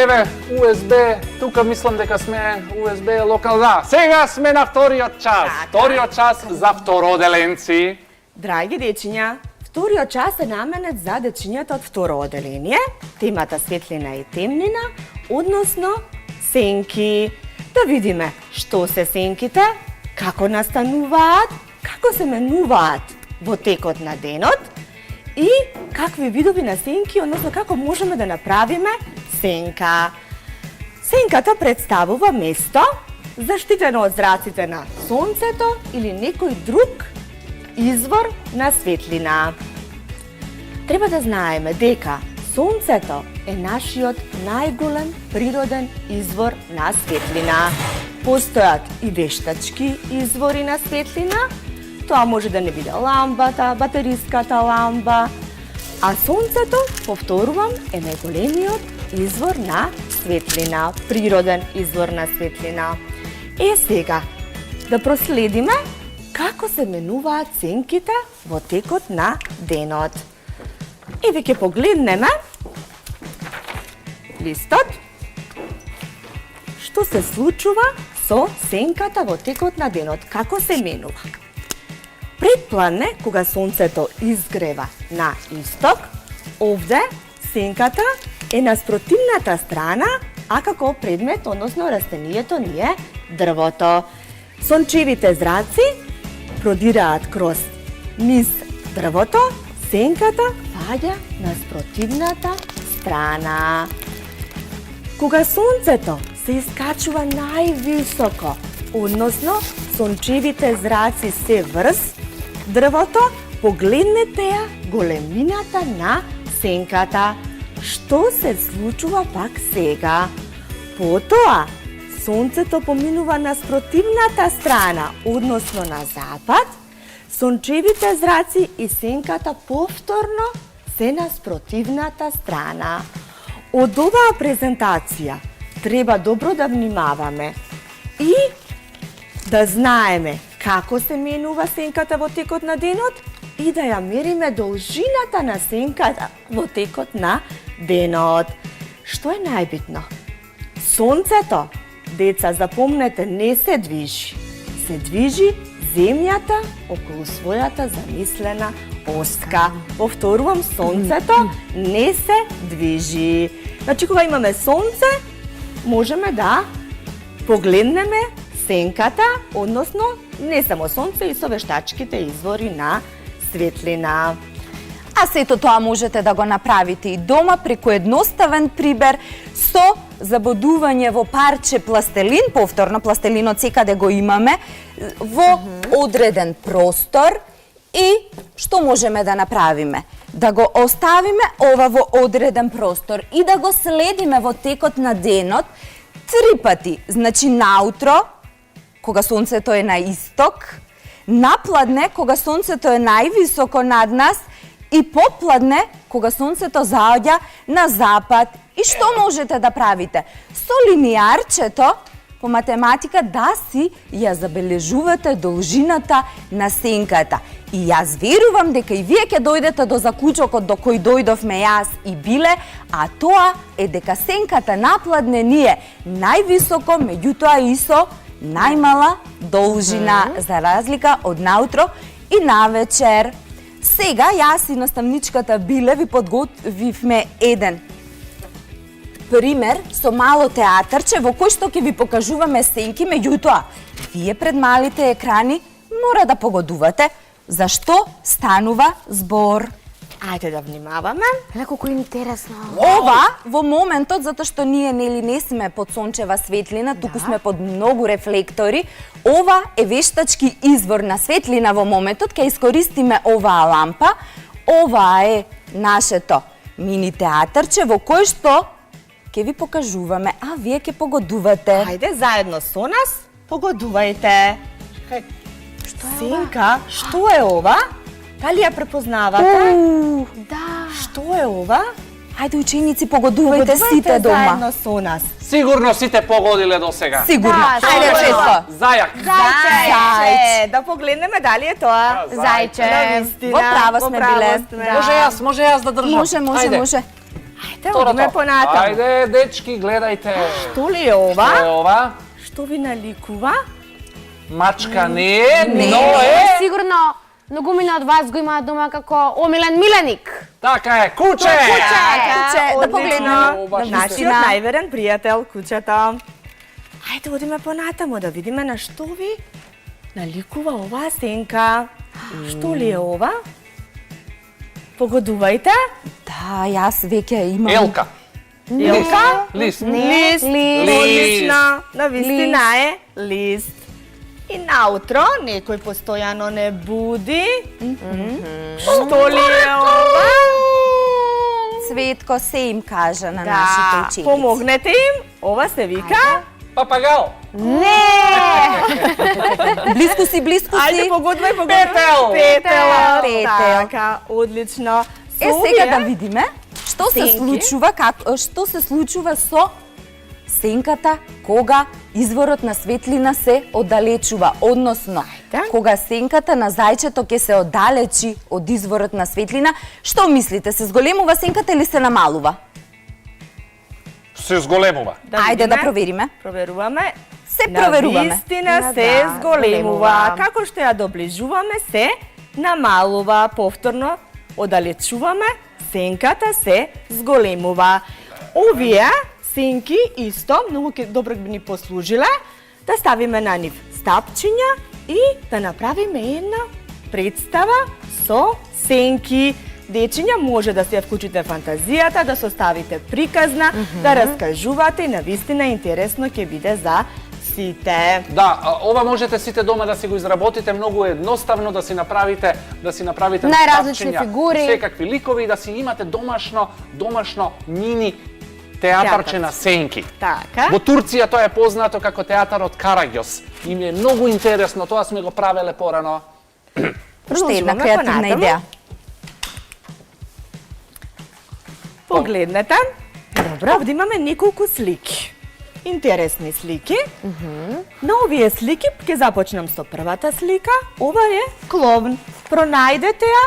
Еве, USB, тука мислам дека сме USB локал. Да, сега сме на вториот час. Вториот час за второделенци. Драги дечиња, вториот час е наменет за дечињата од второ оделение, темата светлина и темнина, односно сенки. Да видиме што се сенките, како настануваат, како се менуваат во текот на денот и какви видови на сенки, односно како можеме да направиме сенка. Сенката представува место заштитено од зраците на сонцето или некој друг извор на светлина. Треба да знаеме дека сонцето е нашиот најголем природен извор на светлина. Постојат и вештачки извори на светлина. Тоа може да не биде ламбата, батериската ламба, а сонцето, повторувам, е најголемиот извор на светлина, природен извор на светлина. Сега да проследиме како се менуваат сенките во текот на денот. Еве ќе погледнеме листот што се случува со сенката во текот на денот, како се менува. Предпладне, кога сонцето изгрева на исток, овде сенката е на спротивната страна, а како предмет, односно растението ни е дрвото. Сончевите зраци продираат кроз низ дрвото, сенката паѓа на спротивната страна. Кога сонцето се искачува највисоко, односно сончевите зраци се врз дрвото, погледнете ја големината на сенката. Што се случува пак сега? Потоа, сонцето поминува на спротивната страна, односно на запад, сончевите зраци и сенката повторно се на спротивната страна. Од оваа презентација треба добро да внимаваме и да знаеме како се менува сенката во текот на денот и да ја мериме должината на сенката во текот на денот. Што е најбитно? Сонцето, деца, запомнете, не се движи. Се движи земјата околу својата замислена оска. Повторувам, сонцето не се движи. Значи, кога имаме сонце, можеме да погледнеме сенката, односно не само сонце, и со вештачките извори на светлина. А сето тоа можете да го направите и дома преку едноставен прибер со забодување во парче пластелин, повторно пластелинот секаде го имаме, во одреден простор. И што можеме да направиме? Да го оставиме ова во одреден простор и да го следиме во текот на денот 3 пати. Значи наутро, кога сонцето е на исток, напладне, кога сонцето е највисоко над нас, и попладне, кога сонцето заоѓа на запад. И што можете да правите? Со линијарчето по математика да си ја забележувате должината на сенката. И јас верувам дека и вие ќе дојдете до заклучокот до кој дојдовме јас и Биле, а тоа е дека сенката напладне ни е највисоко, меѓутоа и со најмала должина, за разлика од наутро и навечер. Сега јас и наставничката Биле ви подготвивме еден пример со мало театарче во кој што ќе ви покажуваме сенки, меѓутоа вие пред малите екрани мора да погодувате за што станува збор. Ајде да внимаваме. Колку интересно. Ова во моментот, затоа што ние нели не сме под сончева светлина, туку сме под многу рефлектори, ова е вештачки извор на светлина во моментот, ќе искористиме оваа лампа. Ова е нашето мини театарче во кој што ќе ви покажуваме, а вие ќе погодувате. Ајде заедно со нас погодувајте. Сенка, што е ова? Дали ја препознавате? Да. Што е ова? Ајде ученици, погодувајте сите дома. Заедно со нас. Сигурно сите погодиле до сега. Сигурно. Да, Ајде сигурно. често. Зајак. Зајче. Да погледнеме дали е тоа. Зајче. Во право сме биле. Може јас да држам. Може. Ајде. Ајде. Ајде, одиме понатаму. Ајде, дечки, гледајте. Што ли е ова? Што е ова? Што ви наликува? Мачка не е, Не. но е... Сигурно многумина од вас го имаат дома како омилен миленик. Така е, куче! Куче, да одлично. погледнеме. Баш На Нашиот вистина. најверен пријател, кучето. Ајде, одиме понатаму да видиме на што ви наликува оваа сенка. Што ли е ова? Погодувајте. Да, јас веќе имам. Елка. Елка? Лист. Лист. Лист. Одлично. На вистина е лист. И наутро некој постојано не буди. Што ли е ова? Цветко се им кажа на нашите ученици. Помогнете им. Ова се вика. Папагал. Близко си, близко Ајде, си. погодувај. Петел. Петел. Така, одлично. Е, сега да видиме што се сенки. случува, што се случува со сенката кога изворот на светлина се оддалечува, односно Ајде. кога сенката на зајчето ќе се оддалечи од изворот на светлина, што мислите, се зголемува сенката или се намалува? Се зголемува. Ајде да провериме. Проверуваме. Се проверуваме. На вистина Да, се да, зголемува. зголемува. Како што ја доближуваме се намалува, повторно оддалечуваме, сенката се зголемува. Овие сенки исто многу добро би ни послужиле да ставиме на нив стапчиња и да направиме една представа со сенки. Дечиња може да се вклучите фантазијата, да составите приказна, да раскажувате и навистина интересно ќе биде за сите. Да, ова можете сите дома да си го изработите, многу едноставно да си направите Најразлични стапчиња, фигури. секакви ликови и да си имате домашно мини театарче на сенки. Така. Во Турција тоа е познато како театарот Карагјос. Им е многу интересно, тоа сме го правеле порано. Уште една Продолжуваме креативна понатаму. идеја. Погледнете. Добро. Овде имаме неколку слики. Интересни слики. На овие слики ќе започнам со првата слика. Ова е кловн. Пронајдете ја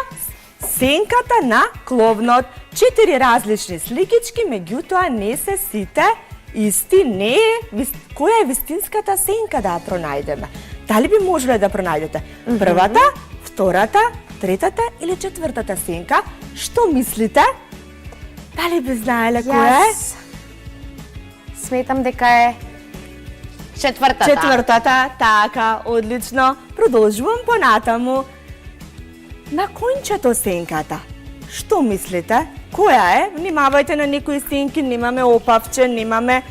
сенката на кловнот. 4 различни сликички, меѓутоа не се сите исти. Не е која е вистинската сенка да ја пронајдеме. Дали би можеле да пронајдете првата, втората, третата или четвртата сенка? Што мислите? Дали би знаеле која е? Јас сметам дека е четвртата. Четвртата, така, одлично. Продолжувам понатаму. На кончето сенката. Што мислите? Која е? Внимавајте на некои сенки, немаме опавче, немаме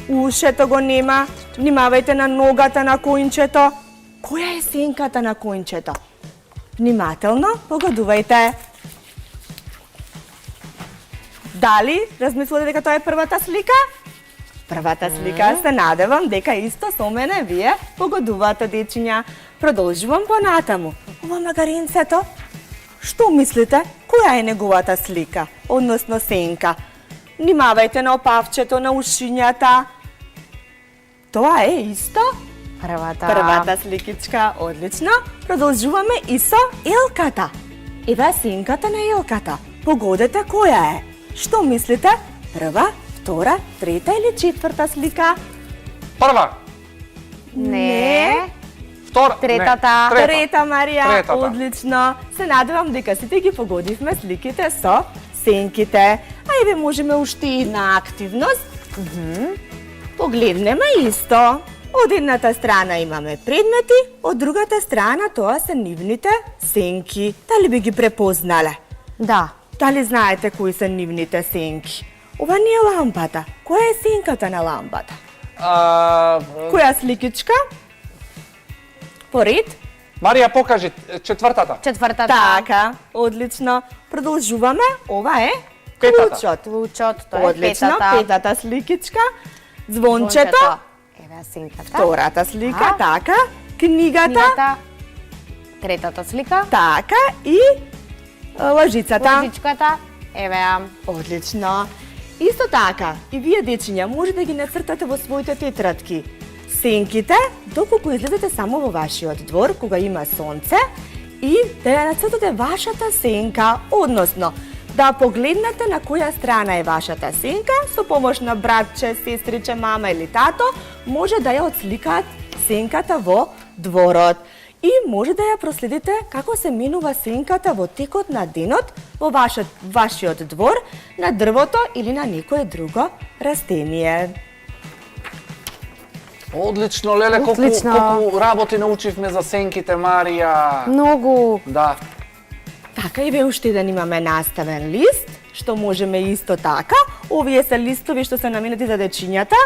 ушето го нема. Внимавајте на ногата на кончето. Која е сенката на кончето? Внимателно, погодувајте. Дали размислувате дека тоа е првата слика? Првата слика, се надевам дека исто со мене вие погодувате, дечиња. Продолжувам понатаму. Ова магаринцето, што мислите? Која е неговата слика, односно сенка? Внимавајте на опавчето, на ушињата. Тоа е исто првата сликичка, одлично. Продолжуваме и со елката. Ева сенката на елката. Погодете која е. Што мислите? Прва, втора, трета или четврта слика? Прва, Не. втора, Третата. не, Трета, Марија, Третата. одлично. Се надевам дека сите ги погодивме сликите со сенките. А еве можеме уште една активност. Погледнеме исто. Од едната страна имаме предмети, од другата страна тоа се нивните сенки. Дали би ги препознале? Да. Дали знаете кои се нивните сенки? Ова не е лампата. Која е сенката на лампата? Која сликичка? Поред? Марија, покажи четвртата. Четвртата. Така, одлично. Продолжуваме. Ова е Петата. клучот. Лучот, тоа е Одлично, петата. петата сликичка. Звончето, Еве сенката. втората слика, така. Книгата, Книгата. Третата слика. така и лажицата. Лажичката. Еве ја. Одлично. Исто така, и вие дечиња може да ги нацртате во своите тетрадки сенките, доколку излезете само во вашиот двор, кога има сонце, и да ја нацртате вашата сенка, односно, да погледнете на која страна е вашата сенка, со помош на братче, сестриче, мама или тато, може да ја отсликаат сенката во дворот. И може да ја проследите како се менува сенката во текот на денот во вашиот двор, на дрвото или на некое друго растение. Одлично, Леле, Одлично. колку работи научивме за сенките, Марија. Многу. Да. Така и ве уште еден имаме наставен лист, што можеме исто така. Овие се листови што се наменети за дечињата,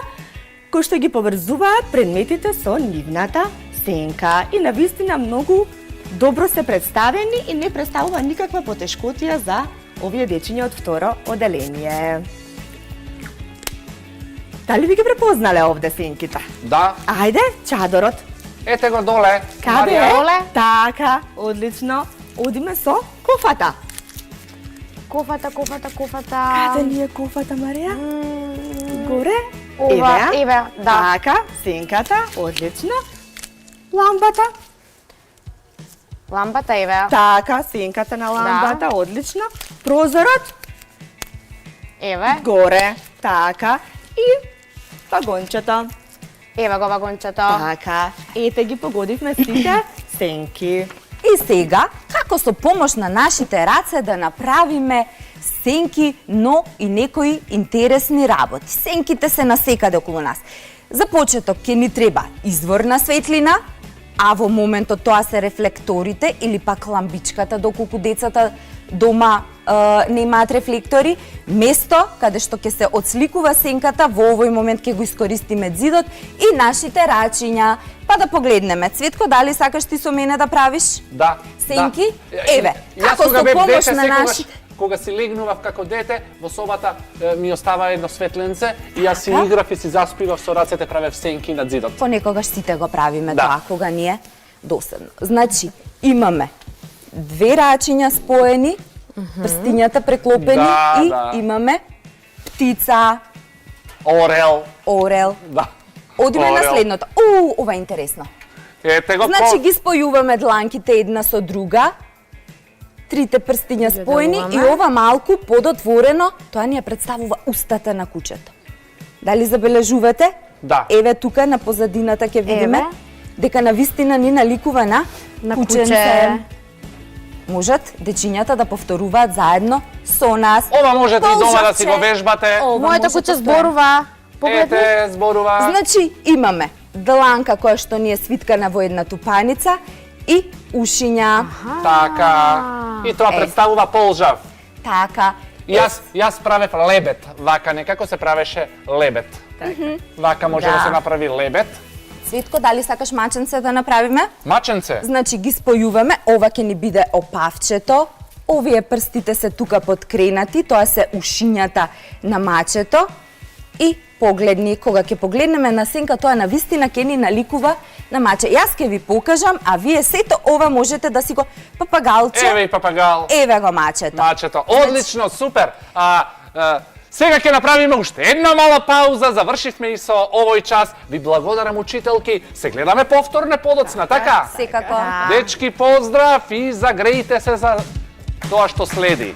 кои што ги поврзуваат предметите со нивната сенка. И навистина многу добро се представени и не представува никаква потешкотија за овие дечиња од второ оделение. Дали ви ги препознале овде сенките? Да. Ајде, чадорот. Ете го доле. Каде Марија. е? Доле. Така, одлично. Одиме со кофата. Кофата. Каде ни е кофата, Марија? Горе? Ова, еве, да. Така, сенката, одлично. Ламбата. Лампата, еве. Така, сенката на ламбата, одлично. Прозорот, Еве. горе. Така, и вагончето. Еве го вагончето. Така, ете ги погодивме сите сенки. И сега, како со помош на нашите раце да направиме сенки, но и некои интересни работи. Сенките се насекаде околу нас. За почеток ќе ни треба изворна светлина, а во моментот тоа се рефлекторите или пак ламбичката, доколку децата дома немаат рефлектори, место каде што ќе се отсликува сенката, во овој момент ќе го искористиме зидот и нашите рачиња. Па да погледнеме. Цветко, дали сакаш ти со мене да правиш? Да. Сенки? Да. Еве, Јас како кога со бев помош дете, на секогаш, нашите... кога си легнував како дете, во собата ми остава едно светленце и јас си играв и си заспивав со рацете, правев сенки над зидот. Понекогаш сите го правиме Да. тоа, кога ни е досадно. Значи, имаме две рачиња споени, прстињата преклопени Да, и да. имаме птица, Орел. орел. Да. Одиме на Орел. следното. Ова е интересно. Ете го Значи ги спојуваме дланките една со друга, трите прстиња споени и делуваме. ова малку подотворено, тоа ни ја представува устата на кучето. Дали забележувате? Да. Еве тука на позадината ќе видиме Еве. дека навистина ни наликува на кученце. куче. Можат дечињата да повторуваат заедно со нас. Ова можете и дома да си го Полжавче. вежбате. Ова Моето може куче постојано. зборува. Погледни. Ете, зборува. Значи, имаме дланка која што ни е свиткана во една тупаница и ушиња. Така. И тоа представува полжав. Така. Јас правев лебед, вака некако се правеше лебед. Вака може да Да. се направи лебед. Цветко, дали сакаш маченце да направиме? Маченце. Значи ги спојуваме, ова ќе ни биде опавчето, овие прстите се тука подкренати, тоа се ушињата на мачето и погледни, кога ќе погледнеме на сенка, тоа навистина ќе ни наликува на маче. Јас ќе ви покажам, а вие сето ова можете да си го папагалче. Еве и папагал. Еве го мачето. Мачето. Одлично, супер. Сега ќе направиме уште една мала пауза, завршивме и со овој час. Ви благодарам, учителки. Се гледаме повторно подоцна, така? Секако. Дечки, поздрав и загрејте се за тоа што следи.